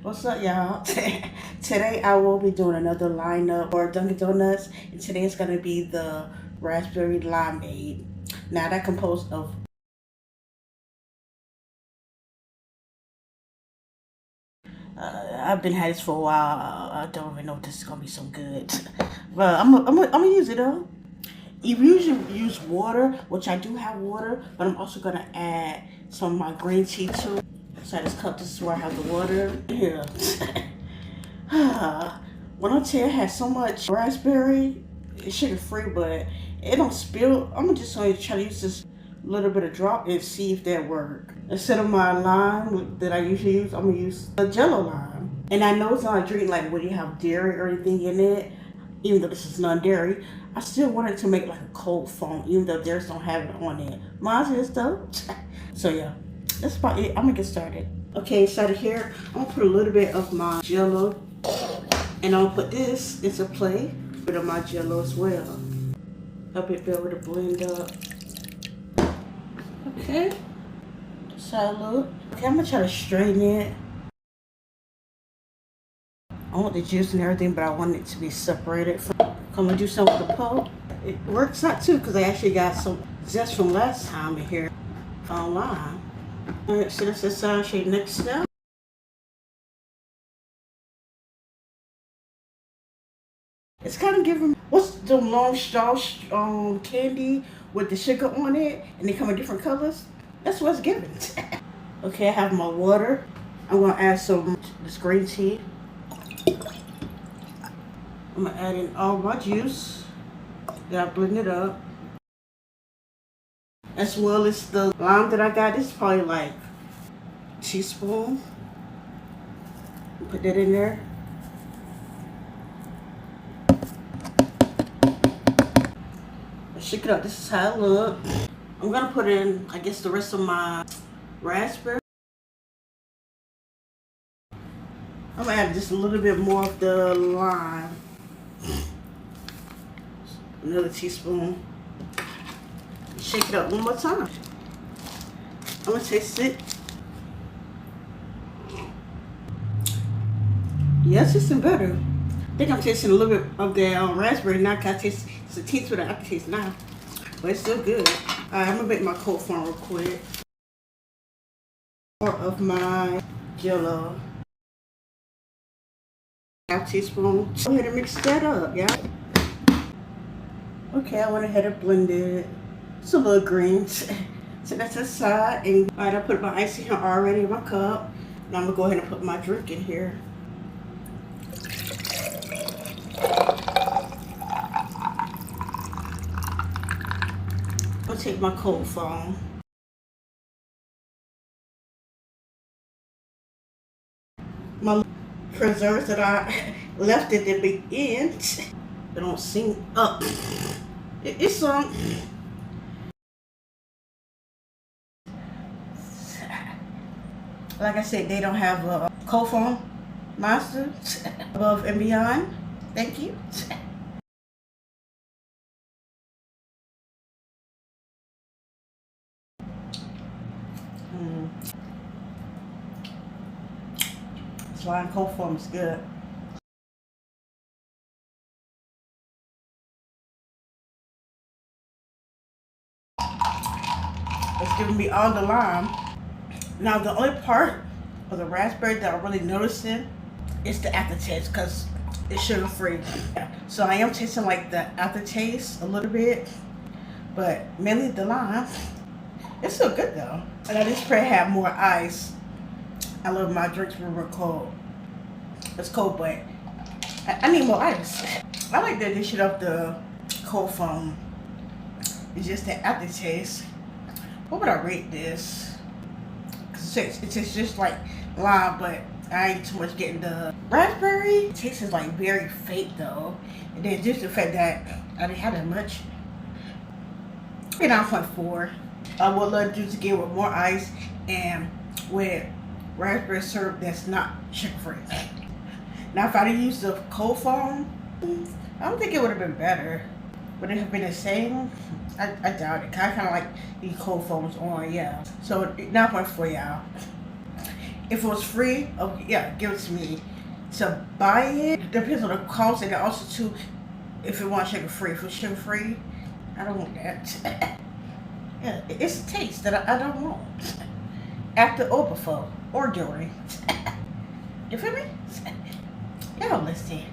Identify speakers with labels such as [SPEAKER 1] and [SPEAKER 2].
[SPEAKER 1] What's up, y'all? Today I will be doing another lineup for Dunkin' Donuts, and today it's gonna be the raspberry limeade. Now that composed of I've been had this for a while. I don't even know if this is gonna be so good, but I'm gonna use it though. You usually use water, which I do have water, but I'm also gonna add some of my green tea too. So I just cup, this is where I have the water. Yeah. When I tell you I had so much raspberry, it's sugar free, but it don't spill. I'm just going to try to use this little bit of drop and see if that work. Instead of my lime that I usually use, I'm gonna use a Jello lime. And I know it's not a drink like when you have dairy or anything in it. Even though this is non-dairy, I still wanted to make like a cold foam, even though theirs don't have it on it. Mine is though. So yeah, that's about it. I'm gonna get started. Okay, started here. I'm gonna put a little bit of my Jello, and I'll put this into play. A bit of my Jello as well. Help it be able to blend up. Okay, that's how it look. Okay, I'm gonna try to straighten it. I want the juice and everything, but I want it to be separated. I'm gonna do some with the pulp. It works out too, because I actually got some zest from last time in here online. Alright, so that's the sound shade next step. It's kind of giving, what's the long straw candy with the sugar on it, and they come in different colors? That's what it's giving. Okay, I have my water. I'm gonna add some this green tea. I'm gonna add in all my juice. Then I blend it up. As well as the lime that I got. This is probably like a teaspoon. Put that in there. Shake it up. This is how it look. I'm gonna put in, I guess, the rest of my raspberry. I'm gonna add just a little bit more of the lime. Another teaspoon. Shake it up one more time. I'm gonna taste it. Yeah, it's tasting better. I think I'm tasting a little bit of the raspberry now. I taste it's a taste what I taste now, but it's still good. Alright, I'm gonna make my cold foam real quick. More of my Jello. Half teaspoon. Go ahead and mix that up, yeah. Okay, I went ahead and blended it. It's a little green. So that's the side. And alright, I put my ice in here already in my cup. Now I'm gonna go ahead and put my drink in here. I'm gonna take my cold foam. My preserves that I left at the beginning. They don't sink up. It's some. Like I said, they don't have a cold foam monster above and beyond. Thank you. This lime cold foam is good. It's giving me all the lime. Now the only part of the raspberry that I'm really noticing is the aftertaste, because it's sugar free. So I am tasting like the aftertaste a little bit, but mainly the lime. It's still good though. And I just pray I have more ice. I love my drinks when we're cold. It's cold, but I need more ice. I like the addition of the cold foam. It's just the aftertaste. What would I rate this? It tastes just like lime, but I ain't too much getting the raspberry. It tastes like very fake though. And then just the fact that I didn't have that much. 9.4. I would love juice again with more ice and with raspberry syrup that's not sugar free. Now if I didn't use the cold foam, I don't think it would have been better. Would it have been the same? I doubt it. I kind of like these cold foams on, yeah. So 9.4, y'all. If it was free, oh yeah, give it to me. To buy it depends on the cost, and also too, if it wants sugar free. If it's sugar free, I don't want that. Yeah, it's a taste that I don't want. After or before or during. You feel me? Yeah, listen.